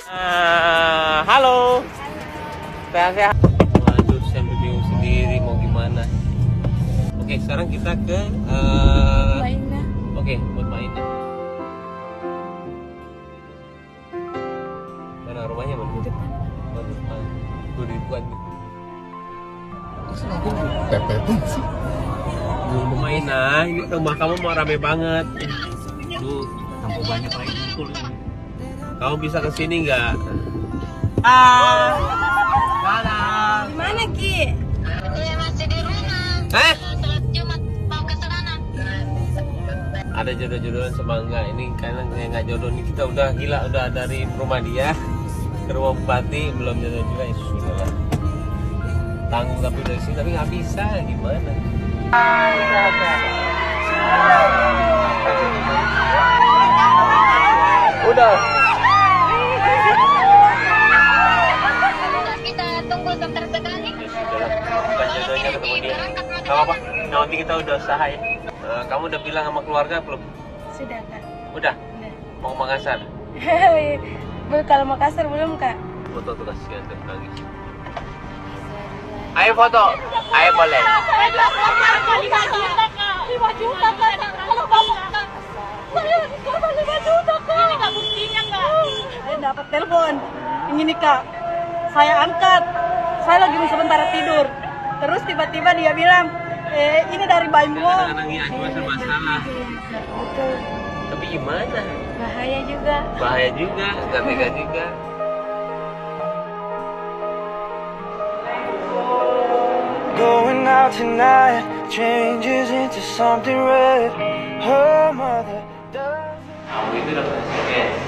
Halo. Sehat-sehat. Waduh, saya bingung sendiri mau gimana. Oke, sekarang kita ke Mainnya. Oke, buat mainnya. Mana rumahnya, Bang? Di depan. Oh, depan. Tuh di depan tuh. Pepetan sih. Mau main, nah ini rumah kamu mau rame banget. Tuh, Tambah banyak lagi ngumpul. kamu bisa kesini nggak? Mana? Gimana Ki? Iya masih di rumah. Sholat Jumat mau ke sana. Ada jodoh-jodohan sama enggak? Ini karena nggak jodoh nih, kita udah gila, udah dari rumah dia ke rumah bupati, belum jodoh juga, ya sudah lah. Tanggung tapi dari sini tapi nggak bisa, gimana? Udah. Kita tunggu dokter sekali. Ya sudah lah. Bukan jodohnya ketemu dia. Gak apa-apa. Yang penting kita udah usaha ya. Kamu udah bilang sama keluarga belum? Sudah Kak. Udah. Udah. Mau ke Makassar? Kalau Makassar belum Kak. Foto tuh kasihan tuh nangis. Ayo foto. Ayo boleh. 5 juta Kak. Kalau Bapak saya dikorban 5 juta Kak. Ini Kak buktinya Kak. Saya dapat telepon. Ini Kak. Saya angkat. Saya lagi sebentar tidur. Terus tiba-tiba dia bilang, ini dari Baimbo. Kadang-kadang ya cuma masalah. Betul. Tapi gimana? Bahaya juga. Bahaya juga, nggak tega juga. Going out tonight changes into something red. Her mother does. Kamu itu udah presiden.